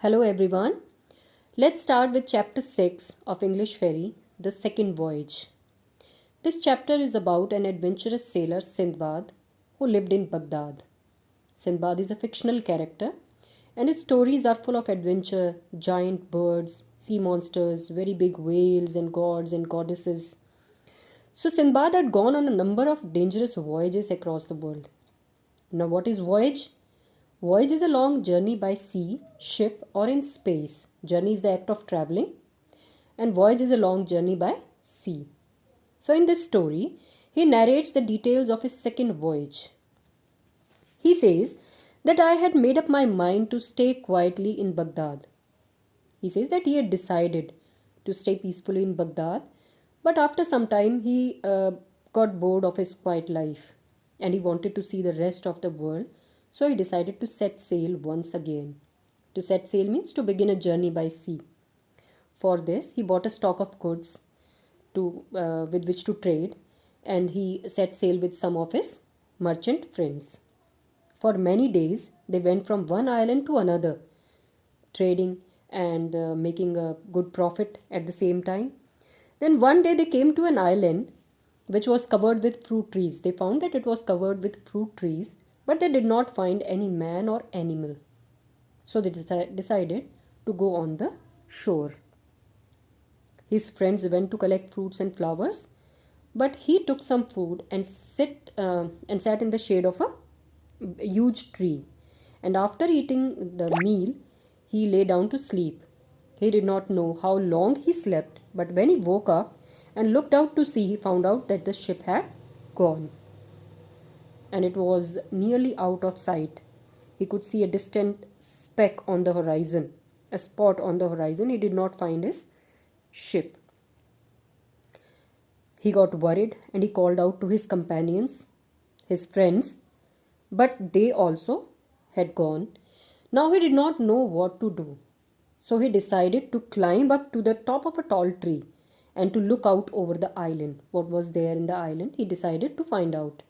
Hello everyone. Let's start with chapter 6 of English Ferry, the second voyage. This chapter is about an adventurous sailor, Sindbad, who lived in Baghdad. Sindbad is a fictional character, and his stories are full of adventure, giant birds, sea monsters, very big whales, and gods and goddesses. So, Sindbad had gone on a number of dangerous voyages across the world. Now, what is voyage? Voyage is a long journey by sea, ship, or in space. Journey is the act of traveling, and voyage is a long journey by sea. So, in this story, he narrates the details of his second voyage. He says that I had made up my mind to stay quietly in Baghdad. He says that he had decided to stay peacefully in Baghdad, but after some time he got bored of his quiet life and he wanted to see the rest of the world. So he decided to set sail once again. To set sail means to begin a journey by sea. For this, he bought a stock of goods with which to trade, and he set sail with some of his merchant friends. For many days, they went from one island to another, trading and making a good profit at the same time. Then one day they came to an island which was covered with fruit trees. They found that it was covered with fruit trees, but they did not find any man or animal. So they decided to go on the shore. His friends went to collect fruits and flowers, but he took some food and sat in the shade of a huge tree. And after eating the meal, he lay down to sleep. He did not know how long he slept, but when he woke up and looked out to sea, he found out that the ship had gone and it was nearly out of sight. He could see a distant speck on the horizon, a spot on the horizon. He did not find his ship. He got worried and he called out to his companions, his friends, but they also had gone. Now he did not know what to do. So he decided to climb up to the top of a tall tree and to look out over the island. What was there in the island? He decided to find out.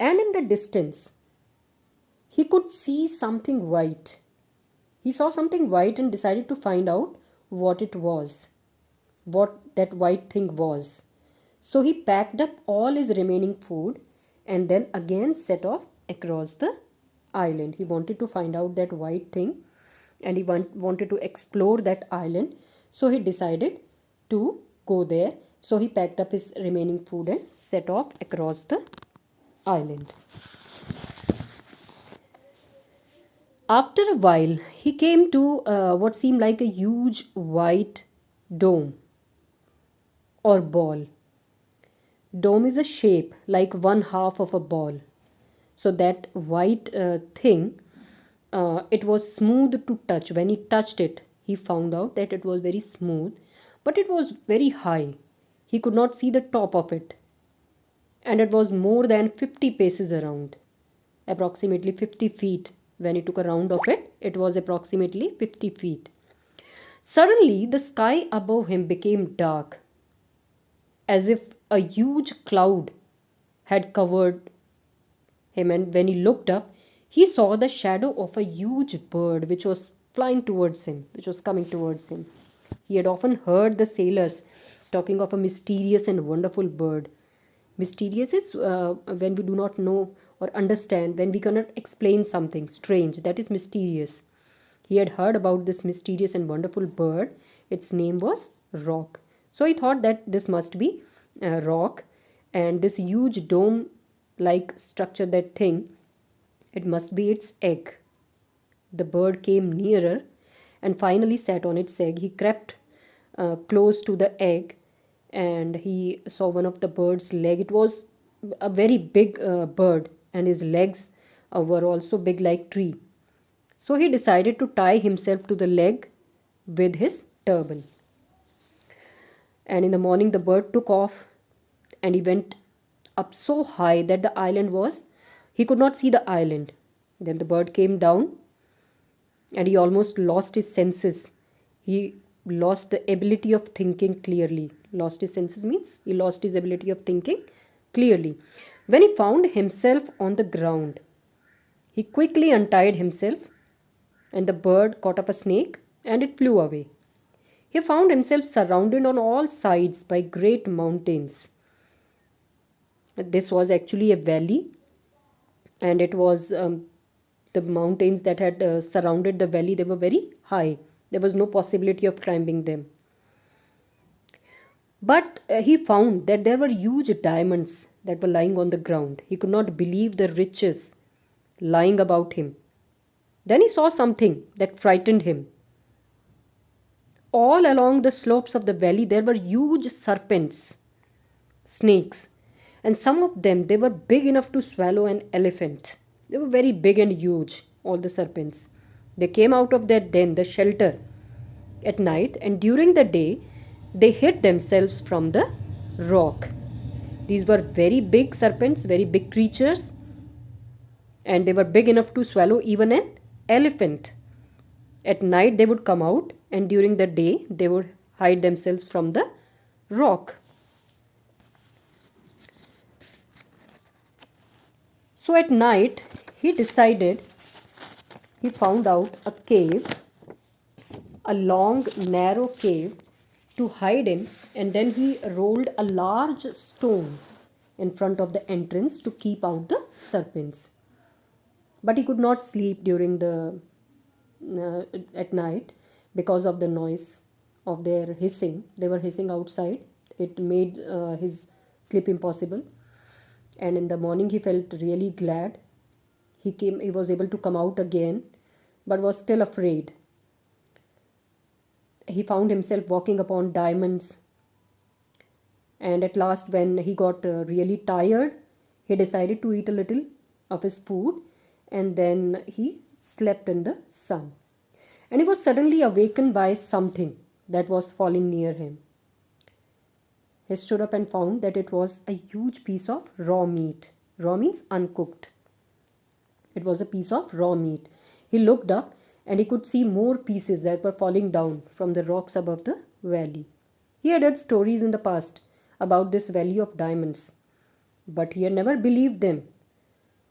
And in the distance, he could see something white. He saw something white and decided to find out what it was, what that white thing was. So he packed up all his remaining food and then again set off across the island. He wanted to find out that white thing and he wanted to explore that island. So he decided to go there. So he packed up his remaining food and set off across the island. After a while, he came to what seemed like a huge white dome or ball. Dome is a shape like one half of a ball. So that white thing, it was smooth to touch. When he touched it, he found out that it was very smooth, but it was very high. He could not see the top of it. And it was more than 50 paces around, approximately 50 feet. When he took a round of it, it was approximately 50 feet. Suddenly, the sky above him became dark, as if a huge cloud had covered him, and when he looked up, he saw the shadow of a huge bird which was flying towards him, which was coming towards him. He had often heard the sailors talking of a mysterious and wonderful bird. Mysterious is when we do not know or understand, when we cannot explain something strange, that is mysterious. He had heard about this mysterious and wonderful bird. Its name was Rock. So he thought that this must be Rock, and this huge dome like structure, that thing, it must be its egg. The bird came nearer and finally sat on its egg. He crept close to the egg and he saw one of the bird's leg. It was a very big bird and his legs were also big like tree. So he decided to tie himself to the leg with his turban. And in the morning the bird took off and he went up so high that the island was, he could not see the island. Then the bird came down and he almost lost his senses. He lost the ability of thinking clearly. Lost his senses means he lost his ability of thinking clearly. When he found himself on the ground, he quickly untied himself and the bird caught up a snake and it flew away. He found himself surrounded on all sides by great mountains. This was actually a valley, and it was the mountains that had surrounded the valley, they were very high. There was no possibility of climbing them. But he found that there were huge diamonds that were lying on the ground. He could not believe the riches lying about him. Then he saw something that frightened him. All along the slopes of the valley there were huge serpents, snakes, and some of them, they were big enough to swallow an elephant. They were very big and huge, all the serpents. They came out of their den, the shelter, at night, and during the day they hid themselves from the rock. These were very big serpents, very big creatures, and they were big enough to swallow even an elephant. At night they would come out, and during the day they would hide themselves from the rock. So at night he found out a cave, a long narrow cave to hide in, and then he rolled a large stone in front of the entrance to keep out the serpents. But he could not sleep during the at night because of the noise of their hissing. They were hissing outside. It made his sleep impossible. And in the morning he felt really glad. He was able to come out again, but was still afraid. He found himself walking upon diamonds. And at last, when he got really tired, he decided to eat a little of his food, and then he slept in the sun. And he was suddenly awakened by something that was falling near him. He stood up and found that it was a huge piece of raw meat. Raw means uncooked. It was a piece of raw meat. He looked up and he could see more pieces that were falling down from the rocks above the valley. He had heard stories in the past about this valley of diamonds, but he had never believed them.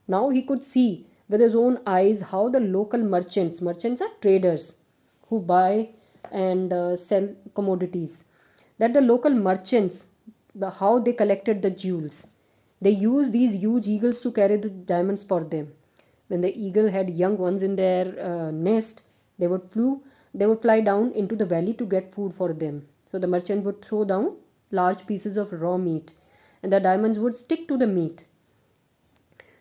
Now he could see with his own eyes how the local merchants are traders who buy and sell commodities, that the local merchants, how they collected the jewels. They used these huge eagles to carry the diamonds for them. When the eagle had young ones in their nest, they would fly down into the valley to get food for them. So the merchant would throw down large pieces of raw meat, and the diamonds would stick to the meat.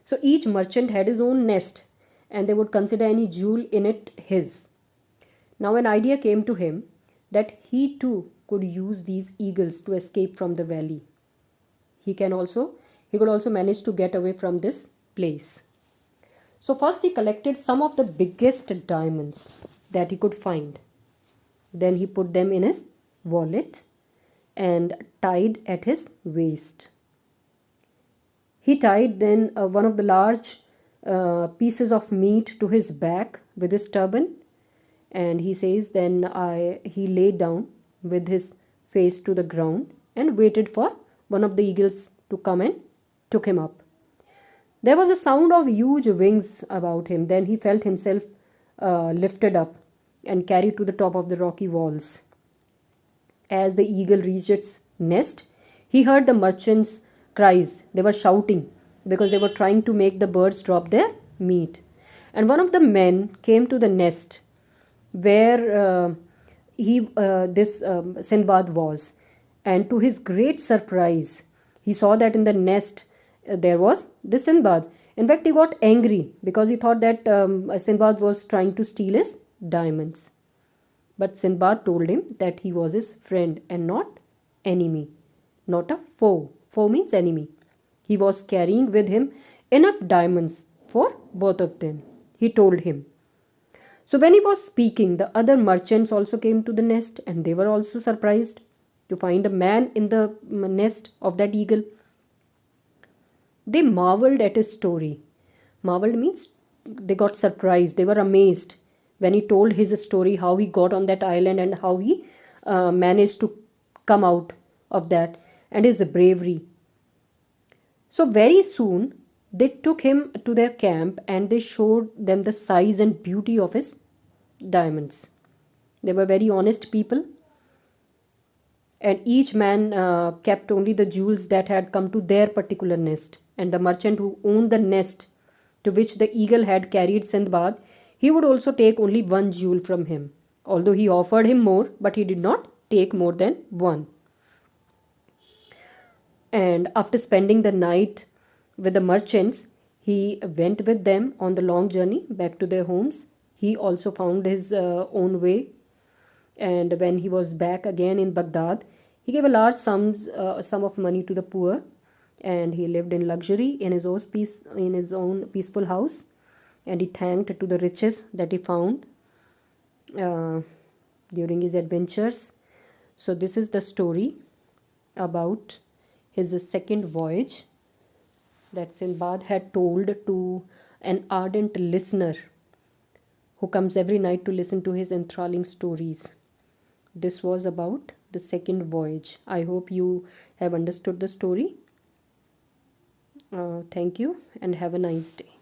So each merchant had his own nest, and they would consider any jewel in it his. Now an idea came to him that he too could use these eagles to escape from the valley. He could also manage to get away from this place. So first he collected some of the biggest diamonds that he could find. Then he put them in his wallet and tied at his waist. He tied then one of the large pieces of meat to his back with his turban, and he says then he lay down with his face to the ground and waited for one of the eagles to come and took him up. There was a sound of huge wings about him. Then he felt himself lifted up and carried to the top of the rocky walls. As the eagle reached its nest, he heard the merchants' cries. They were shouting because they were trying to make the birds drop their meat. And one of the men came to the nest where Sindbad was. And to his great surprise, he saw that in the nest there was the Sindbad. In fact, he got angry because he thought that Sindbad was trying to steal his diamonds. But Sindbad told him that he was his friend and not enemy, not a foe. Foe means enemy. He was carrying with him enough diamonds for both of them, he told him. So when he was speaking, the other merchants also came to the nest, and they were also surprised to find a man in the nest of that eagle. They marveled at his story. Marveled means they got surprised. They were amazed when he told his story, how he got on that island and how he managed to come out of that, and his bravery. So very soon they took him to their camp and they showed them the size and beauty of his diamonds. They were very honest people, and each man kept only the jewels that had come to their particular nest. And the merchant who owned the nest to which the eagle had carried Sindbad, he would also take only one jewel from him. Although he offered him more, but he did not take more than one. And after spending the night with the merchants, he went with them on the long journey back to their homes. He also found his own way, and when he was back again in Baghdad, he gave a large sum of money to the poor, and he lived in luxury in his own peaceful house, and he thanked to the riches that he found uh, during his adventures. So this is the story about his second voyage that Sindbad had told to an ardent listener who comes every night to listen to his enthralling stories. This was about the second voyage. I hope you have understood the story. Thank you and have a nice day.